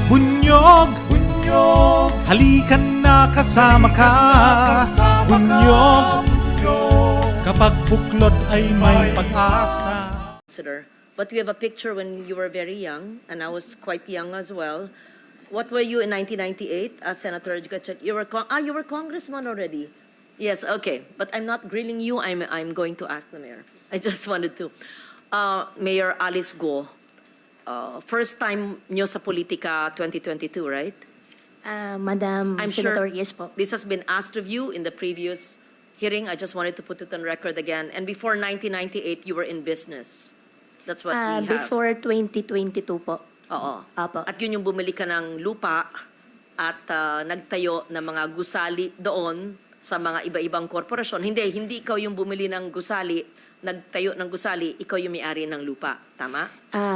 Bunyog, bunyog, halikan na kasama ka. Bunyog, kapag buklod ay may pag-asa. But we have a picture when you were very young, and I was quite young as well. What were you in 1998 as Senator Gatchet? You were congressman already. Yes, okay. But I'm not grilling you. I'm going to ask the mayor. I just wanted to. Mayor Alice Go, first time nyo sa politika 2022, right? Madam I'm Senator, sure yes po. this has been asked of you in the previous hearing. I just wanted to put it on record again. And before 1998, you were in business. That's what we have. Before 2022 po. Oo. Apo. At yun yung bumili ka ng lupa at nagtayo ng mga gusali doon sa mga iba-ibang korporasyon. Hindi ikaw yung bumili ng gusali, nagtayo ng gusali, ikaw yung may-ari ng lupa. Tama?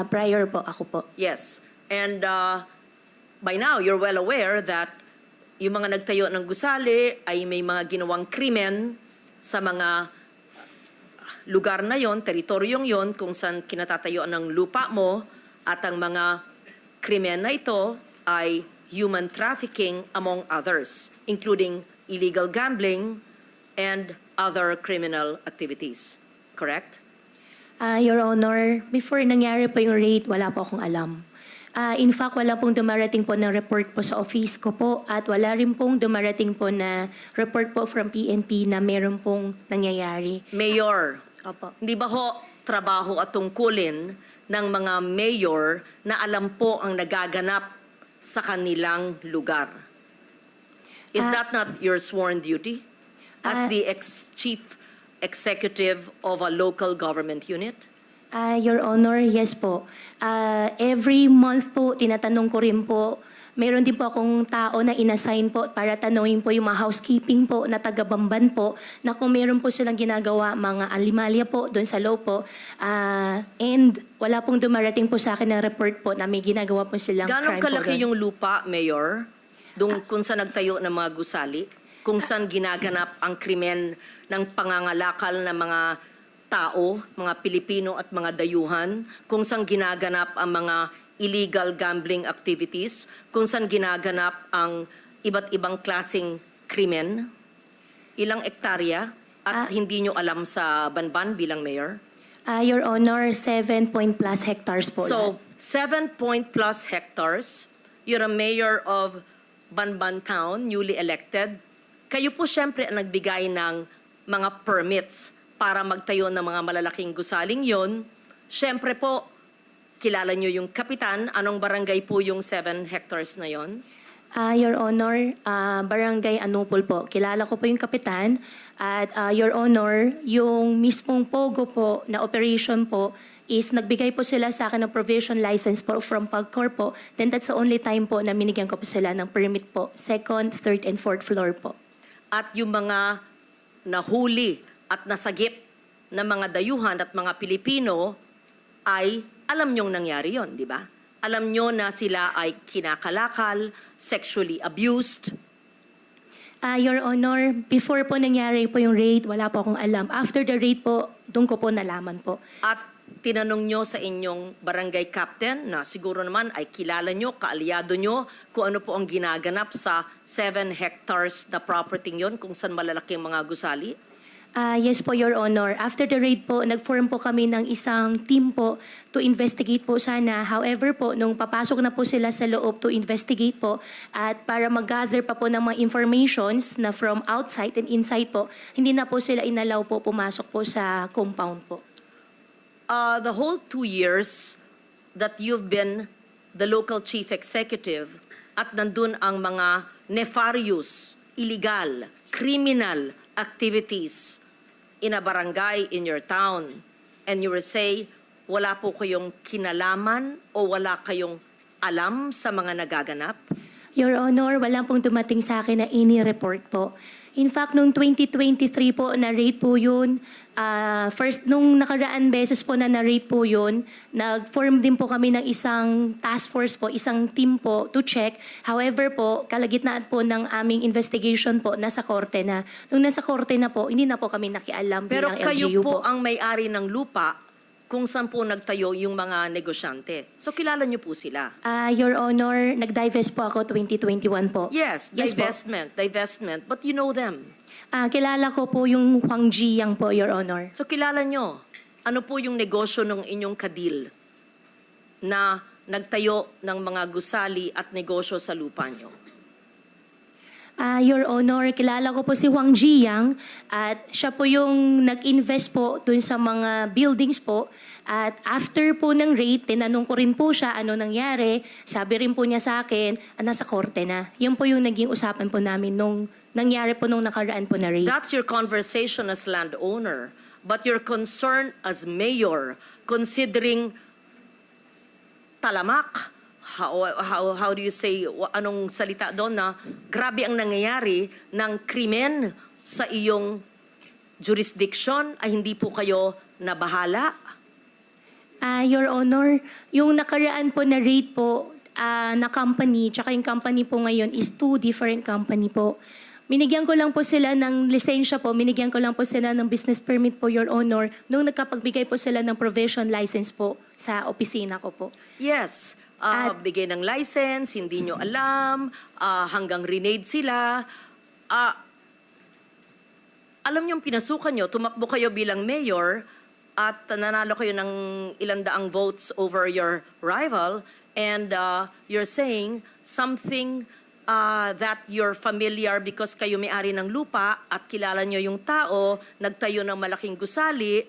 Prior po, ako po. Yes. And by now, you're well aware that yung mga nagtayo ng gusali ay may mga ginawang krimen sa mga lugar na yon, teritoryong yon, kung saan kinatatayuan ng lupa mo, at ang mga krimen na ito ay human trafficking among others, including illegal gambling and other criminal activities. Correct? Your Honor, before nangyari po yung raid, wala po akong alam. In fact, wala pong dumarating po ng report po sa office ko po at wala rin pong dumarating po na report po from PNP na meron pong nangyayari. Mayor, Opo. hindi ba ho trabaho at tungkulin ng mga mayor na alam po ang nagaganap sa kanilang lugar? Is that not your sworn duty as the chief executive of a local government unit? Your Honor, yes po. Every month po, tinatanong ko rin po, meron din po akong tao na inassign po para tanungin po yung mga housekeeping po na taga-Bamban po na kung meron po silang ginagawa mga alimalya po doon sa loob po. And wala pong dumarating po sa akin ng report po na may ginagawa po silang Gano'ng crime po kalaki doon. yung lupa, Mayor, kung saan nagtayo ng mga gusali? Kung saan ginaganap ang krimen ng pangangalakal ng mga tao, mga Pilipino at mga dayuhan? Kung saan ginaganap ang mga illegal gambling activities, kung saan ginaganap ang iba't ibang klaseng krimen? Ilang ektarya at hindi nyo alam sa Banban bilang mayor? Your Honor, 7 point plus hectares po. So, 7 point plus hectares, you're a mayor of Banban Town, newly elected. Kayo po syempre ang nagbigay ng mga permits para magtayo ng mga malalaking gusaling yon. Syempre po, kilala nyo yung kapitan. Anong barangay po yung 7 hectares na yon? Your Honor, Barangay Anupol po. Kilala ko po yung kapitan. At Your Honor, yung mismong POGO po na operation po is nagbigay po sila sa akin ng provision license po from PAGCOR po. Then that's the only time po na minigyan ko po sila ng permit po. Second, third, and fourth floor po. At yung mga nahuli at nasagip na mga dayuhan at mga Pilipino ay alam nyong nangyari yon, di ba? Alam nyo na sila ay kinakalakal, sexually abused. Your Honor, before po nangyari po yung raid, wala po akong alam. After the raid po, doon ko po nalaman po. At tinanong nyo sa inyong barangay captain na siguro naman ay kilala nyo, kaalyado nyo, kung ano po ang ginaganap sa 7 hectares na property yon kung saan malalaking mga gusali? Yes po, Your Honor. After the raid po, nag-form po kami ng isang team po to investigate po sana. However po, nung papasok na po sila sa loob to investigate po at para mag-gather pa po ng mga informations na from outside and inside po, hindi na po sila inalaw po pumasok po sa compound po. The whole 2 years that you've been the local chief executive at nandun ang mga nefarious, illegal, criminal activities in a barangay in your town, and you will say, wala po kayong kinalaman o wala kayong alam sa mga nagaganap? Your Honor, wala pong dumating sa akin na ini-report po. In fact, nung 2023 po, na-rate po yun. First, nung nakaraan beses po na na-rate po yun, nag-form din po kami ng isang task force po, isang team po to check. However po, kalagitnaan po ng aming investigation po, nasa korte na. Nung nasa korte na po, hindi na po kami nakialam Pero bilang kayo LGU po ang may-ari ng lupa kung saan po nagtayo yung mga negosyante. So kilala niyo po sila. Your Honor, nag-divest po ako 2021 po. Yes, Yes po. divestment, but you know them. Kilala ko po yung Huang Jiyang po, Your Honor. So kilala nyo, ano po yung negosyo ng inyong kadil na nagtayo ng mga gusali at negosyo sa lupa nyo? Your Honor, kilala ko po si Huang Jiyang at siya po yung nag-invest po dun sa mga buildings po. At after po ng raid, tinanong ko rin po siya ano nangyari. Sabi rin po niya sa akin, nasa korte na. Yun po yung naging usapan po namin nung nangyari po nung nakaraan po na raid. That's your conversation as landowner. But your concern as mayor, considering talamak, how do you say, anong salita doon na grabe ang nangyayari ng krimen sa iyong jurisdiction ay hindi po kayo nabahala? Your Honor, yung nakaraan po na raid po na company, tsaka yung company po ngayon is two different company po. Minigyan ko lang po sila ng lisensya po, minigyan ko lang po sila ng business permit po, Your Honor, nung nagkapagbigay po sila ng provision license po sa opisina ko po. Yes. At- Bigay ng license, hindi nyo alam, hanggang renade sila. Alam nyo, pinasukan nyo, tumakbo kayo bilang mayor at nanalo kayo ng ilang daang votes over your rival and you're saying something that you're familiar because kayo may-ari ng lupa at kilala nyo yung tao, nagtayo ng malaking gusali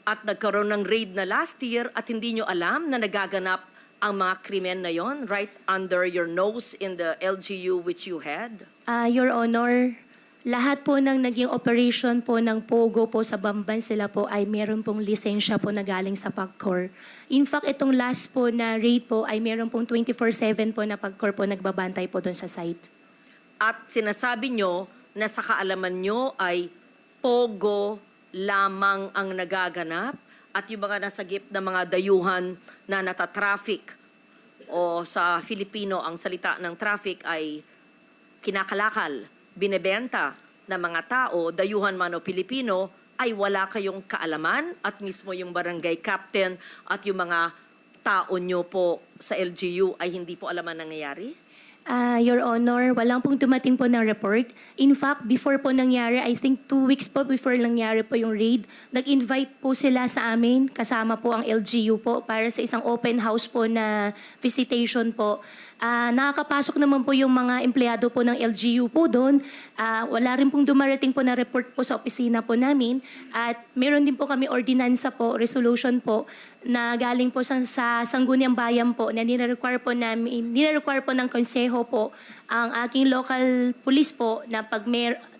at nagkaroon ng raid na last year at hindi nyo alam na nagaganap ang mga krimen na yon right under your nose in the LGU which you had? Your Honor, lahat po ng naging operation po ng Pogo po sa Bamban sila po ay meron pong lisensya po na galing sa PAGCOR. In fact, itong last po na raid po ay meron pong 24/7 po na PAGCOR po nagbabantay po doon sa site. At sinasabi nyo na sa kaalaman nyo ay Pogo lamang ang nagaganap at yung mga nasagip na mga dayuhan na natatraffic o sa Filipino ang salita ng traffic ay kinakalakal, binebenta ng mga tao, dayuhan man o Pilipino, ay wala kayong kaalaman at mismo yung barangay captain at yung mga tao nyo po sa LGU ay hindi po alam ang nangyayari? Your Honor, walang pong dumating po ng report. In fact, before po nangyari, I think 2 weeks po before nangyari po yung raid, nag-invite po sila sa amin, kasama po ang LGU po, para sa isang open house po na visitation po. Nakakapasok naman po yung mga empleyado po ng LGU po doon. Wala rin pong dumarating po na report po sa opisina po namin. At meron din po kami ordinansa po, resolution po, na galing po sa Sangguniang Bayan po na nire-require po ng konseho po ang aking local police po na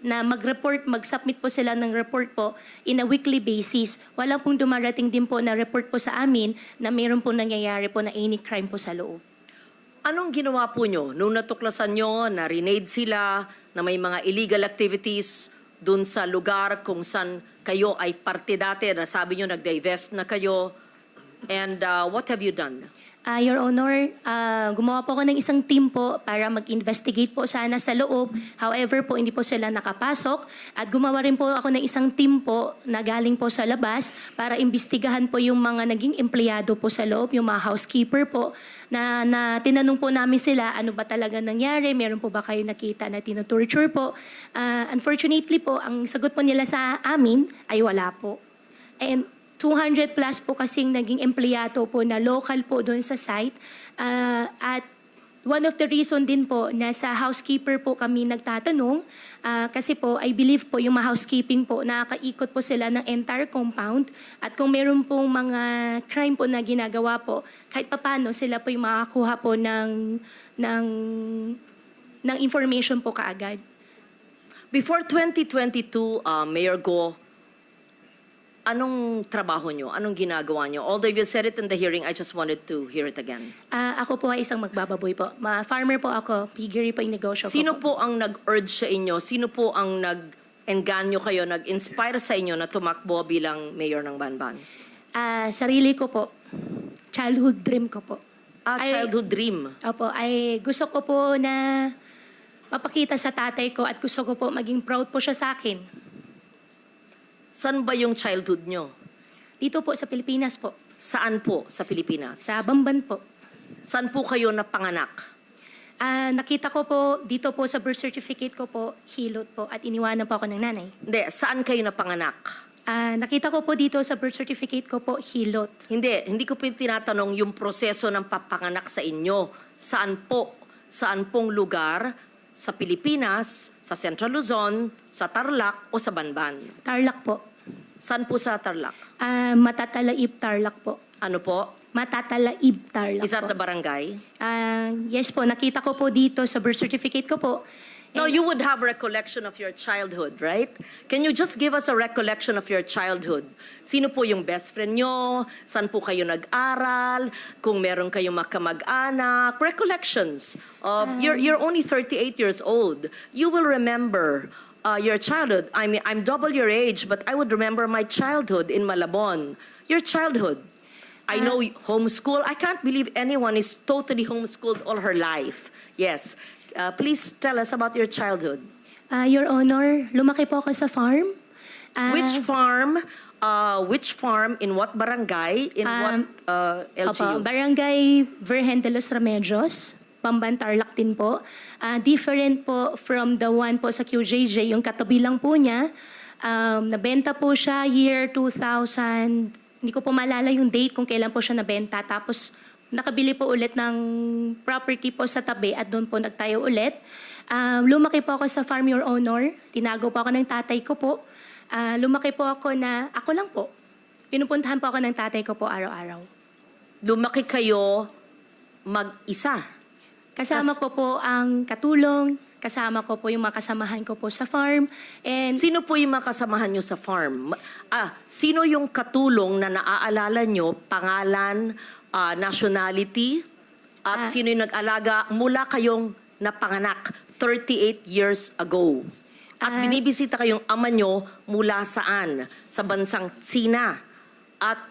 na mag-report, mag-submit po sila ng report po in a weekly basis. Wala pong dumarating din po na report po sa amin na meron po nangyayari po na any crime po sa loob. Anong ginawa po nyo nung natuklasan nyo na renade sila, na may mga illegal activities dun sa lugar kung saan kayo ay parte dati, na sabi nyo nag-divest na kayo, and what have you done? Your Honor, gumawa po ako ng isang team po para mag-investigate po sana sa loob. However po, hindi po sila nakapasok. At gumawa rin po ako ng isang team po na galing po sa labas para imbestigahan po yung mga naging empleyado po sa loob, yung mga housekeeper po, na tinanong po namin sila, ano ba talaga nangyari? Meron po ba kayo nakita na tinotorture po? Unfortunately po, ang sagot po nila sa amin ay wala po. And 200 plus po kasing naging empleyado po na local po doon sa site. At one of the reason din po na sa housekeeper po kami nagtatanong kasi po I believe po yung mga housekeeping po nakakaikot po sila ng entire compound at kung meron pong mga crime po na ginagawa po kahit papano sila po yung makakuha po ng information po kaagad. Before 2022, Mayor Go, anong trabaho nyo? Anong ginagawa nyo? Although you said it in the hearing, I just wanted to hear it again. Ako po ay isang magbababoy po. Farmer po ako, piggery po yung negosyo Sino ko po. po ang nag-urge sa inyo? Sino po ang nag-engganyo kayo, nag-inspire sa inyo na tumakbo bilang mayor ng Banban? Sarili ko po. Childhood dream ko po. Childhood dream. Opo, ay gusto ko po na mapakita sa tatay ko at gusto ko po maging proud po siya sa akin. San ba yung childhood nyo? Dito po sa Pilipinas po. Saan po sa Pilipinas? Sa Bamban po. Saan po kayo napanganak? Nakita ko po dito po sa birth certificate ko po, Hilot po, at iniwanan po ako ng nanay. Hindi, saan kayo napanganak? Nakita ko po dito sa birth certificate ko po, Hilot. Hindi ko po tinatanong yung proseso ng papanganak sa inyo. Saan po? Saan pong lugar? Sa Pilipinas, sa Central Luzon, sa Tarlac o sa Banban? Tarlac po. Saan po sa Tarlac? Matatalaib Tarlac po. Ano po? Matatalaib Tarlac Is that po. the barangay? Yes po, nakita ko po dito sa birth certificate ko po. No, And- you would have recollection of your childhood, right? Can you just give us a recollection of your childhood? Sino po yung best friend nyo? Saan po kayo nag-aral? Kung meron kayong makamag-anak? Recollections of, you're only 38 years old. You will remember your childhood. I mean, I'm double your age, but I would remember my childhood in Malabon. Your childhood. I know homeschool. I can't believe anyone is totally homeschooled all her life. Yes. Please tell us about your childhood. Your Honor, lumaki po ako sa farm. Which farm? Which farm? In what barangay? In what LGU? Opo, Barangay Virgen de los Remedios, Bamban, Tarlac din po. Different po from the one po sa QJJ, yung katabi lang po niya. Nabenta po siya year 2000, hindi ko po maalala yung date kung kailan po siya nabenta. Tapos nakabili po ulit ng property po sa tabi at doon po nagtayo ulit. Lumaki po ako sa farm, Your Honor. Tinago po ako ng tatay ko po. Lumaki po ako na, ako lang po. Pinupuntahan po ako ng tatay ko po araw-araw. Lumaki kayo mag-isa. Kasama ko po ang katulong, kasama ko po yung mga kasamahan ko po sa farm. And Sino po yung mga kasamahan nyo sa farm? Sino yung katulong na naaalala nyo, pangalan, nationality, at sino yung nag-alaga mula kayong napanganak 38 years ago? At binibisita kayong ama nyo mula saan? Sa bansang Sina. At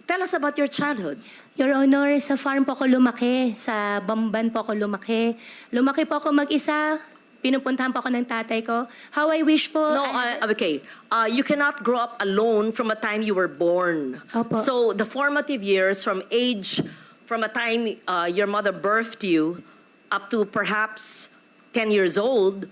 tell us about your childhood. Your Honor, sa farm po ako lumaki, sa Bamban po ako lumaki. Lumaki po ako mag-isa, pinupuntahan po ako ng tatay ko. How I wish po... No, okay. You cannot grow up alone from a time you were born. Opo. So the formative years from a time your mother birthed you up to perhaps 10 years old,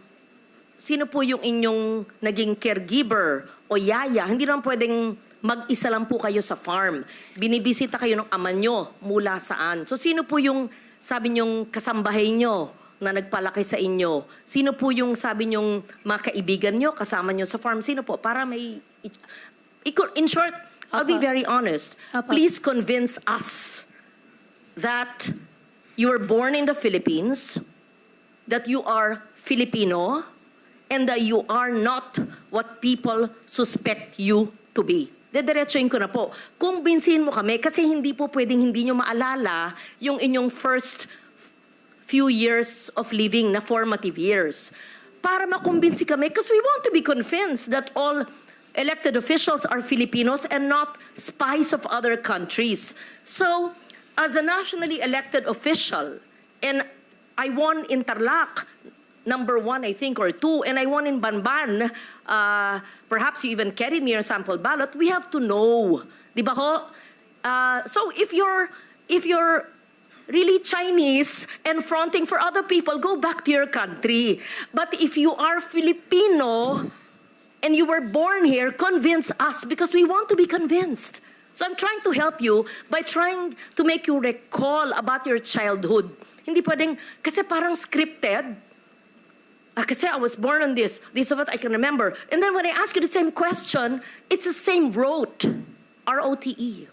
sino po yung inyong naging caregiver o yaya? Hindi naman pwedeng mag-isa lang po kayo sa farm. Binibisita kayo ng ama nyo mula saan. So sino po yung sabi nyong kasambahay nyo na nagpalaki sa inyo? Sino po yung sabi nyong mga kaibigan nyo, kasama nyo sa farm? Sino po? Para may... In short, I'll be Opo. very honest. Opo. Please convince us that you were born in the Philippines, that you are Filipino, and that you are not what people suspect you to be. Dediretsuin ko na po. Kumbinsihin mo kami kasi hindi po pwedeng hindi nyo maalala yung inyong first few years of living na formative years. Para makumbinsi kami because we want to be convinced that all elected officials are Filipinos and not spies of other countries. So, as a nationally elected official, and I won in Tarlac, number 1, I think, or 2, and I won in Banban, perhaps you even carried me your sample ballot, we have to know. Di ba ho? So if you're really Chinese and fronting for other people, go back to your country. But if you are Filipino and you were born here, convince us because we want to be convinced. So I'm trying to help you by trying to make you recall about your childhood. Hindi pwedeng, kasi parang scripted. Kasi I was born on this. This is what I can remember. And then when I ask you the same question, it's the same rote. R-O-T-E.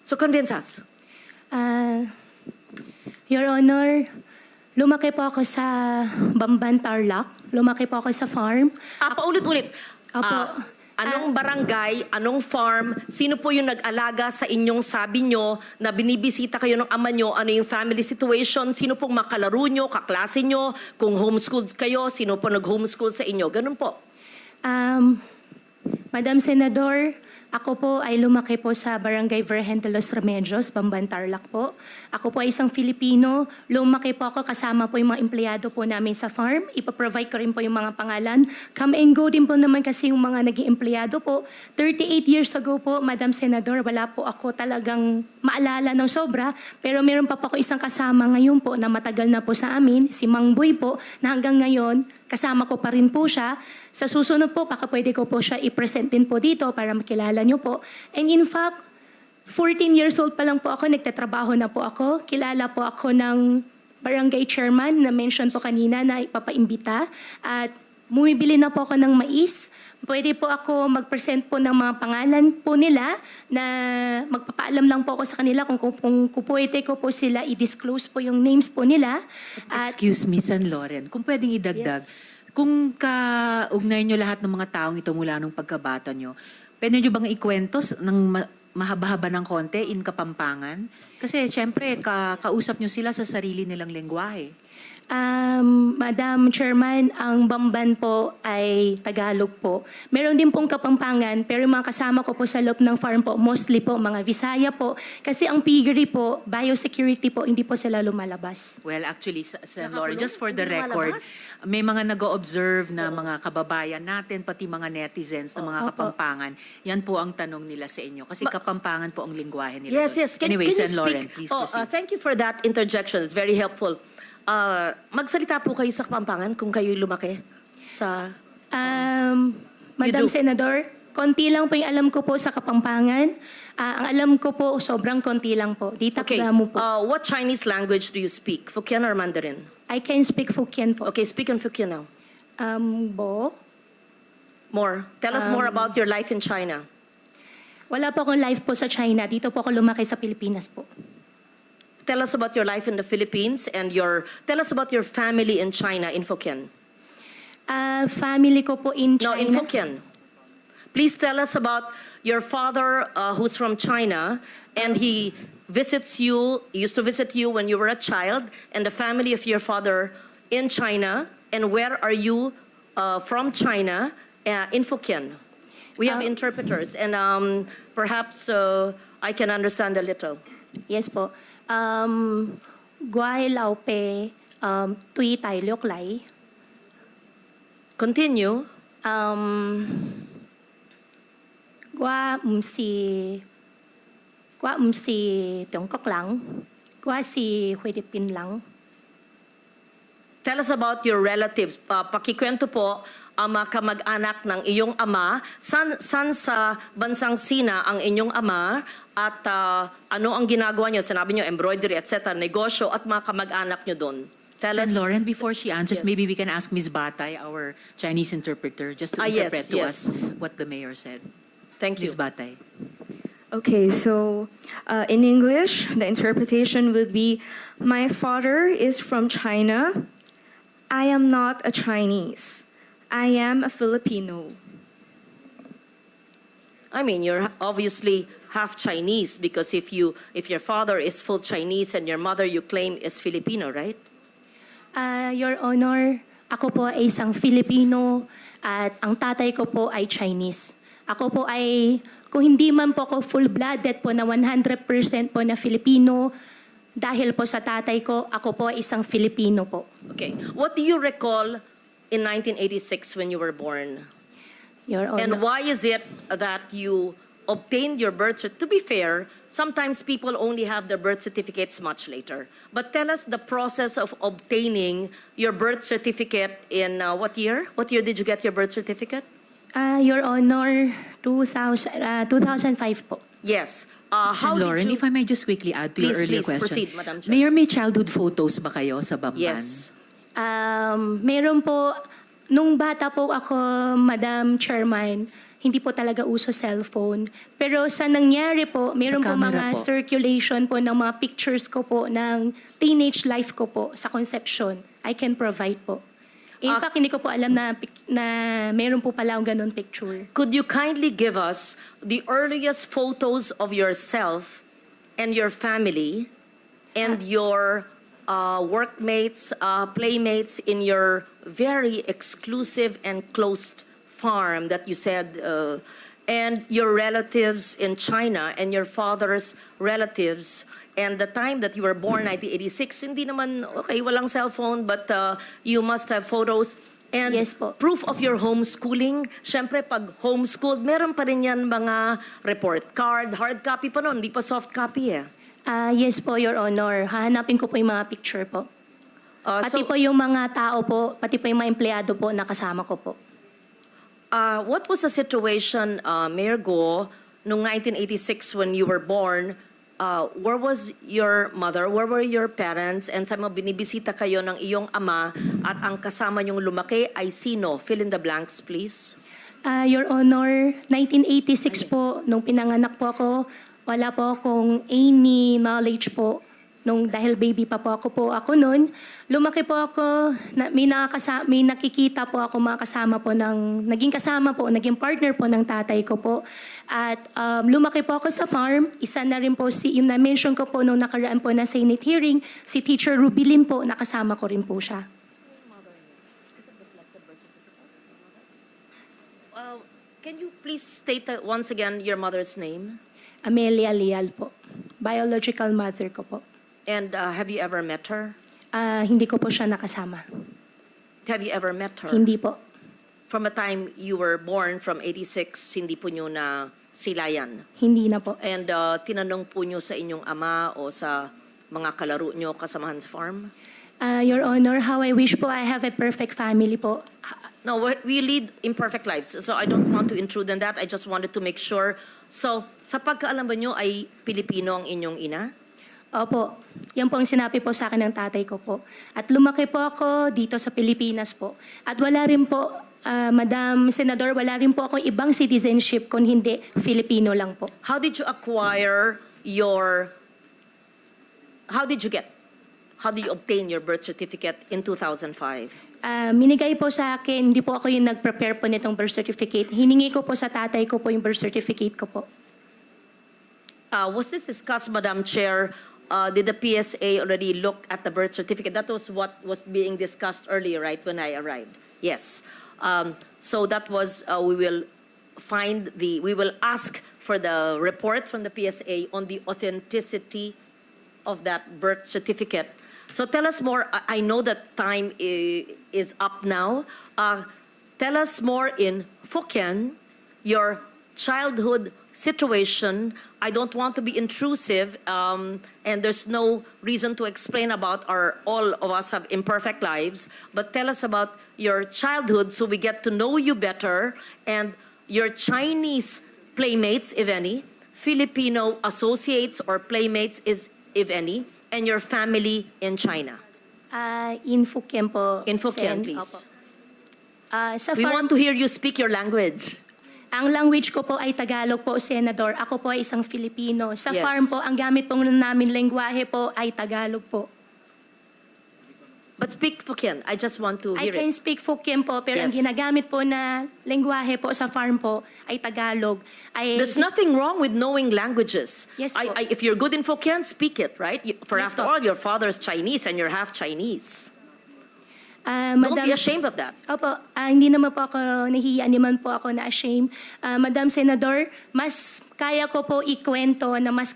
So convince us. Your Honor, lumaki po ako sa Bamban, Tarlac. Lumaki po ako sa farm. Paulit-ulit. Opo. Anong barangay, anong farm, sino po yung nag-alaga sa inyong sabi nyo na binibisita kayo ng ama nyo, ano yung family situation, sino pong makalaro nyo, kaklase nyo, kung homeschooled kayo, sino po nag-homeschool sa inyo, ganun po. Madam Senador, Ako po ay lumaki po sa Barangay Virgen de los Remedios, Bamban, Tarlac po. Ako po ay isang Filipino. Lumaki po ako kasama po yung mga empleyado po namin sa farm. Ipaprovide ko rin po yung mga pangalan. Come and go din po naman kasi yung mga naging empleyado po. 38 years ago po, Madam Senador, wala po ako talagang maalala ng sobra. Pero meron pa po ako isang kasama ngayon po na matagal na po sa amin, si Mang Boy po, na hanggang ngayon, kasama ko pa rin po siya. Sa susunod po, baka pwede ko po siya i-present din po dito para makilala niyo po. And in fact, 14 years old pa lang po ako, nagtatrabaho na po ako. Kilala po ako ng barangay chairman na mention po kanina na ipapaimbita. At bumibili na po ako ng mais. Pwede po ako mag-present po ng mga pangalan po nila na magpapaalam lang po ako sa kanila kung pwede ko po sila i-disclose po yung names po nila. At Excuse me, San Loren, kung pwedeng idagdag, kung kaugnay nyo lahat ng mga taong ito mula nung pagkabata nyo, pwede nyo bang ikwento ng mahaba-haba ng konti in Kapampangan? Kasi syempre, kausap nyo sila sa sarili nilang lengguwahe. Madam Chairman, ang Bamban po ay Tagalog po. Meron din pong Kapampangan, pero yung mga kasama ko po sa loob ng farm po, mostly po mga Visaya po. Kasi ang piggery po, biosecurity po, hindi po sila lumalabas. Well, actually, San Loren, Nakakulong? just for the Hindi record, lumalabas? may mga nag-o-observe na mga kababayan natin, pati mga netizens na mga Opo. Kapampangan. Yan po ang tanong nila sa inyo. Kasi Kapampangan po ang lingwahe nila. Yes, doon. yes. Anyway, Can you San Loren, speak? please Oh, proceed. thank you for that interjection. It's very helpful. Magsalita po kayo sa Kapampangan kung kayo lumaki sa... Madam do. Senador, konti lang po yung alam ko po sa Kapampangan. Ang alam ko po, sobrang konti lang po. Di Okay. takda mo po. What Chinese language do you speak? Hokkien or Mandarin? I can speak Hokkien po. Okay, speak in Hokkien now. Bo? More. Tell us more about your life in China. Wala po akong life po sa China. Dito po ako lumaki sa Pilipinas po. Tell us about your life in the Philippines and tell us about your family in China in Hokkien. Family ko po in No, China. in Hokkien. Please tell us about your father who's from China and he visits you, used to visit you when you were a child, and the family of your father in China, and where are you from China in Hokkien. We have interpreters and perhaps I can understand a little. Yes po. Guay lao pe tui tai liok lai. Continue. Gua si Trung Quốc lang. Gua si Philippines lang. Tell us about your relatives. Pakikwento po ang mga kamag-anak ng iyong ama. San sa bansang Sina ang inyong ama at ano ang ginagawa niyo? Sinabi niyo embroidery, etc., negosyo at mga kamag-anak niyo doon. Tell San us. Loren, before she answers, Yes. maybe we can ask Ms. Batay, our Chinese interpreter, just to Yes, interpret to yes. us what the mayor said. Thank you. Ms. Batay. Okay, so in English, the interpretation would be, my father is from China. I am not a Chinese. I am a Filipino. I mean, you're obviously half Chinese because if your father is full Chinese and your mother you claim is Filipino, right? Your Honor, ako po ay isang Filipino at ang tatay ko po ay Chinese. Ako po ay, kung hindi man po ako full-blooded po na 100% po na Filipino, dahil po sa tatay ko, ako po ay isang Filipino po. Okay. What do you recall in 1986 when you were born? Your Honor. And why is it that you obtained your birth certificate? To be fair, sometimes people only have their birth certificates much later. But tell us the process of obtaining your birth certificate in what year? What year did you get your birth certificate? Your Honor, 2005 po. Yes. How San did Loren, you... if I may just quickly add to your Please, earlier please, question. proceed, Madam Chair. Mayor, may childhood photos ba kayo sa Bamban? Yes. Meron po, nung bata po ako, Madam Chairman, hindi po talaga uso cellphone. Pero sa nangyari po, meron po camera mga po. circulation po ng mga pictures ko po ng teenage life ko po sa conception. I can provide po. In fact, hindi ko po alam na meron po pala akong ganun picture. Could you kindly give us the earliest photos of yourself and your family and your workmates, playmates in your very exclusive and closed farm that you said, and your relatives in China and your father's relatives and the time that you were born, 1986, hindi naman, okay, walang cellphone, but you must have photos. And Yes po. proof of your homeschooling. Siyempre, pag homeschooled, meron pa rin yan mga report card, hard copy pa nun, hindi pa soft copy eh. Yes po, Your Honor. Hahanapin ko po yung mga picture po. Pati So, po yung mga tao po, pati po yung mga empleyado po na kasama ko po. what was the situation, Mayor Go, noong 1986 when you were born? Where was your mother? Where were your parents? And sa mga binibisita kayo ng iyong ama at ang kasama niyong lumaki ay sino? Fill in the blanks, please. Your Honor, 1986 po, nung pinanganak po ako, wala po akong any knowledge po. Dahil baby pa po ako noon, lumaki po ako, may nakikita po ako mga kasama po naging kasama po, naging partner po ng tatay ko po. At lumaki po ako sa farm, isa na rin po yung na-mention ko po nung nakaraan po na Senate hearing, si Teacher Rubilin po, nakasama ko rin po siya. Can you please state once again your mother's name? Amelia Leal po, biological mother ko po. And have you ever met her? Hindi ko po siya nakasama. Have you ever met her? Hindi po. From the time you were born, from 86, hindi po nyo na silayan. Hindi na po. And tinanong po nyo sa inyong ama o sa mga kalaro nyo kasamahan sa farm? Your Honor, how I wish po I have a perfect family po. No, we lead imperfect lives. So I don't want to intrude on that. I just wanted to make sure. So, sa pagkaalam ba nyo ay Pilipino ang inyong ina? Opo, yan po ang sinabi po sa akin ng tatay ko po. At lumaki po ako dito sa Pilipinas po. At wala rin po, Madam Senador, wala rin po ako ibang citizenship kung hindi Filipino lang po. How did you obtain your birth certificate in 2005? Minigay po sa akin, hindi po ako yung nag-prepare po nitong birth certificate. Hiningi ko po sa tatay ko po yung birth certificate ko po. Was this discussed, Madam Chair? Did the PSA already look at the birth certificate? That was what was being discussed earlier, right, when I arrived? Yes. So that was, we will ask for the report from the PSA on the authenticity of that birth certificate. So tell us more. I know that time is up now. Tell us more in Hokkien, your childhood situation. I don't want to be intrusive, and there's no reason to explain about all of us have imperfect lives, but tell us about your childhood so we get to know you better, and your Chinese playmates, if any, Filipino associates or playmates, if any, and your family in China. In Fukien po. In Hokkien, Sen. please. Opo. Sa We farm, want to hear you speak your language. ang language ko po ay Tagalog po, Senador. Ako po ay isang Filipino. Sa Yes. farm po, ang gamit pong namin lengguwahe po ay Tagalog po. But speak Hokkien. I just want to I hear can it. speak Fukien po, pero ang Yes. ginagamit po na lengguwahe po sa farm po ay Tagalog. There's nothing wrong with knowing languages. Yes po. If you're good in Hokkien, speak it, right? For Yes after po. all, your father's Chinese and you're half Chinese. Don't Madam, be ashamed of that. Opo, hindi naman po ako nahihiya, naman po ako na-ashamed. Madam Senador, mas kaya ko po ikwento na mas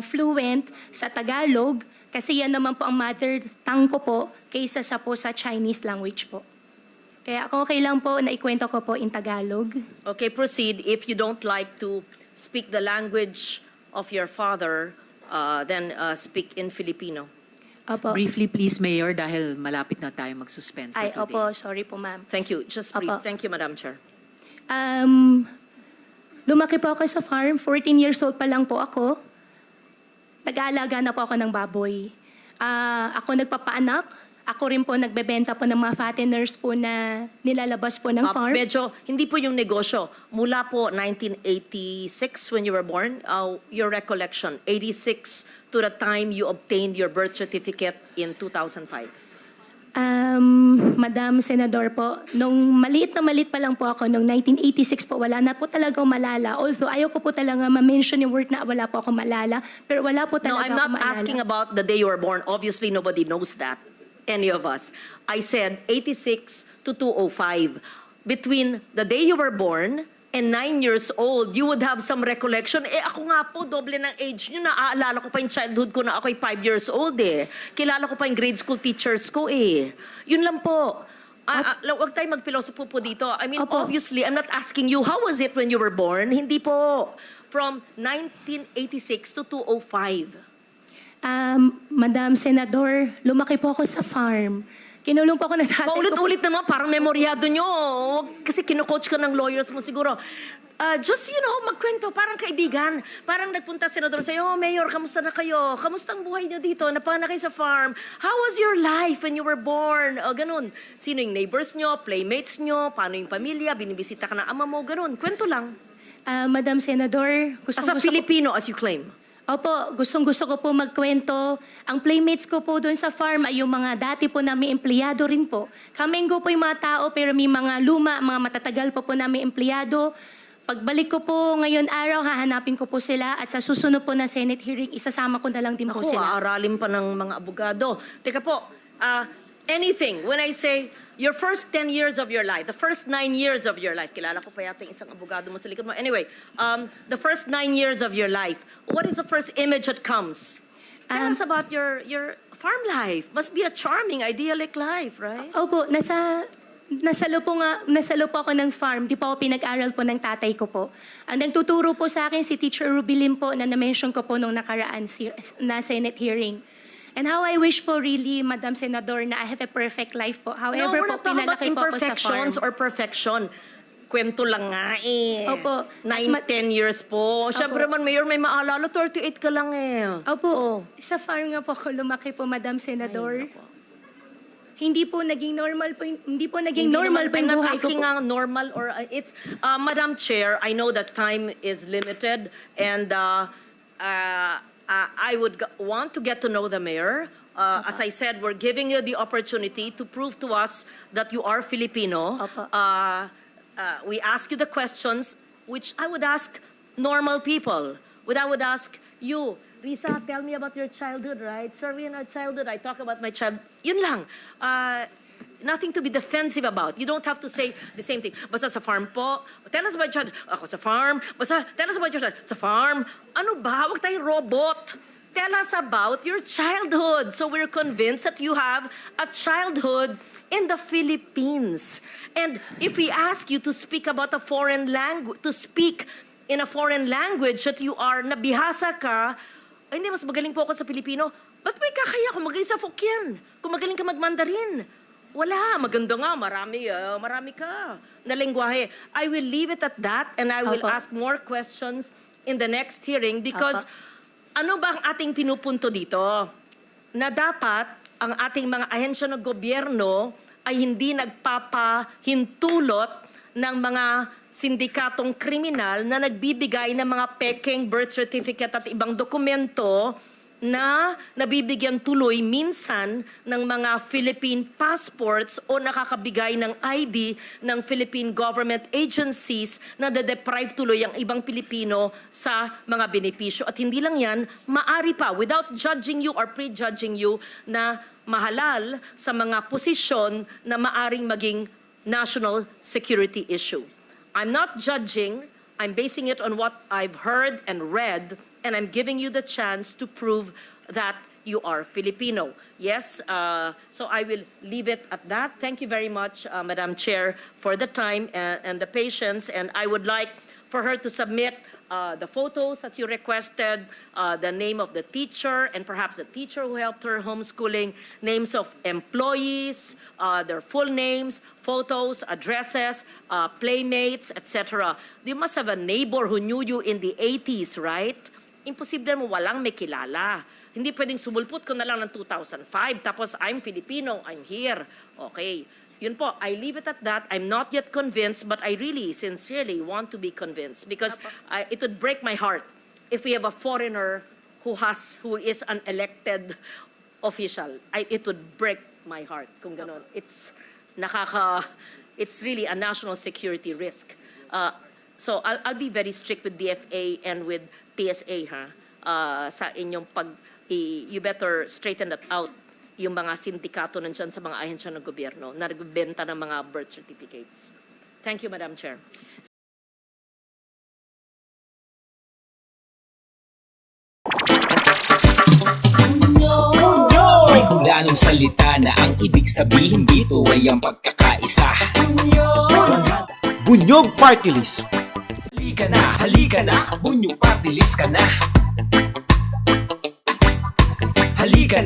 fluent sa Tagalog kasi yan naman po ang mother tongue ko po kaysa sa Chinese language po. Kaya ako okay lang po na ikwento ko po in Tagalog. Okay, proceed. If you don't like to speak the language of your father, then speak in Filipino. Opo. Briefly please, Mayor, dahil malapit na tayo mag-suspend for Ay, today. opo, sorry po ma'am. Thank you. Just brief. Apo. Thank you, Madam Chair. Lumaki po ako sa farm. 14 years old pa lang po ako. Nag-aalaga na po ako ng baboy. Ako nagpapaanak. Ako rin po nagbebenta po ng mga fatteners po na nilalabas po ng farm. Medyo, hindi po yung negosyo. Mula po 1986 when you were born, your recollection, 86 to the time you obtained your birth certificate in 2005. Madam Senador po, nung maliit pa lang po ako, nung 1986 po, wala na po talaga akong malala. Although ayaw ko po talaga ma-mention yung word na wala po akong malala, pero wala po No, talaga I'm ako not maalala. asking about the day you were born. Obviously, nobody knows that, any of us. I said 86 to 2005. Between the day you were born and 9 years old, you would have some recollection. Ako nga po, doble ng age nyo. Naaalala ko pa yung childhood ko na ako'y 5 years old eh. Kilala ko pa yung grade school teachers ko eh. Yun lang po. Huwag tayo magpilosopo po dito. I mean, Opo. obviously, I'm not asking you, how was it when you were born? Hindi po. From 1986 to 2005. Madam Senador, lumaki po ako sa farm. Kinulong po ako ng tatay ko. Paulit-ulit naman, parang memoryado nyo. Kasi kino-coach ka ng lawyers mo siguro. Just, magkwento, parang kaibigan. Parang nagpunta senador sa'yo, oh, Mayor, kamusta na kayo? Kamusta ang buhay nyo dito? Napana kayo sa farm? How was your life when you were born? Ganun. Sino yung neighbors nyo, playmates nyo, paano yung pamilya, binibisita ka ng ama mo, ganun. Kwento lang. Madam Senador, As a gustong-gusto ko Filipino, as you claim. Opo, gustong-gusto ko po magkwento. Ang playmates ko po doon sa farm ay yung mga dati po namin empleyado rin po. Kamenggo po yung mga tao pero may mga luma, mga matatagal po namin empleyado. Pagbalik ko po ngayon araw, hahanapin ko po sila at sa susunod po na Senate hearing, isasama ko na lang din po Ako, sila. aaralin pa ng mga abogado. Teka po, anything, when I say your first 10 years of your life, the first 9 years of your life, kilala ko pa yata yung isang abogado mo sa likod mo. Anyway, the first 9 years of your life, what is the first image that comes? Tell us about your farm life. Must be a charming, idyllic life, right? Opo, nasalo po ako ng farm. Di po ako pinag-aral po ng tatay ko po. Ang nagtuturo po sa akin si Teacher Rubilin po na na-mention ko po nung nakaraan na Senate hearing. And how I wish po really, Madam Senador, na I have a perfect life po. No, However we're po, not talking about pinalaki po ako sa farm. imperfections or perfection. Kwento lang nga eh. Opo. 9-10 years po. Siyempre man, Mayor, may maalala, 38 ka lang eh. Opo, sa farm nga po ako lumaki po, Madam Senador. Hindi po naging normal po, hindi po naging normal po I'm yung not buhay ko asking po. normal or it's Madam Chair, I know that time is limited and I would want to get to know the mayor. As I said, we're giving you the opportunity to prove to us that you are Filipino. Opo. We ask you the questions which I would ask normal people. I would ask you, Risa, tell me about your childhood, right? Sorry, in our childhood, I talk about my child. Yun lang. Nothing to be defensive about. You don't have to say the same thing. Basta sa farm po, tell us about your child. Ako sa farm. Basta tell us about your child. Sa farm. Ano ba? Huwag tayong robot. Tell us about your childhood. So we're convinced that you have a childhood in the Philippines. And if we ask you to speak about a foreign language, to speak in a foreign language that you are, nabihasa ka, ay, hindi, mas magaling po ako sa Pilipino. Ba't may kakaya kung magaling sa Fukien? Kung magaling ka mag-Mandarin? Wala, maganda nga, marami ka na lengguwahe. I will leave it at that and I will Opo. ask more questions in the next hearing because ano ba ang ating pinupunto dito? Na dapat ang ating mga ahensya ng gobyerno ay hindi nagpapahintulot ng mga sindikatong kriminal na nagbibigay ng mga peking birth certificate at ibang dokumento na nabibigyan tuloy minsan ng mga Philippine passports o nakakabigay ng ID ng Philippine government agencies na de-deprive tuloy ang ibang Pilipino sa mga benepisyo. At hindi lang yan, maari pa, without judging you or prejudging you, na mahalal sa mga posisyon na maaring maging national security issue. I'm not judging, I'm basing it on what I've heard and read, and I'm giving you the chance to prove that you are Filipino. Yes, so I will leave it at that. Thank you very much, Madam Chair, for the time and the patience, and I would like for her to submit the photos that you requested, the name of the teacher, and perhaps the teacher who helped her homeschooling, names of employees, their full names, photos, addresses, playmates, etc. You must have a neighbor who knew you in the 80s, right? Imposible mo walang may kilala. Hindi pwedeng sumulpot ko na lang ng 2005, tapos I'm Filipino, I'm here. Okay. Yun po, I leave it at that. I'm not yet convinced, but I really, sincerely want to be convinced because it would break my heart if we have a foreigner who is an elected official. It would break my heart kung ganon. It's really a national security risk. So I'll be very strict with DFA and with TSA sa inyong you better straighten that out. Yung mga sindikato nandyan sa mga ahensya ng gobyerno na nagbebenta ng mga birth certificates. Thank you, Madam Chair. Mapaglanong salita na ang ibig sabihin dito ay ang pagkakaisa. Bunyog Party List. Halika na, Bunyog Party List ka na. Halika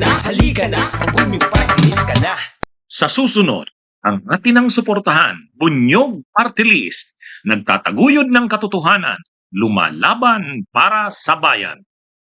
na, Bunyog Party List ka na. Sa susunod, ang atinang suportahan, Bunyog Party List, nagtataguyod ng katotohanan, lumalaban para sa bayan.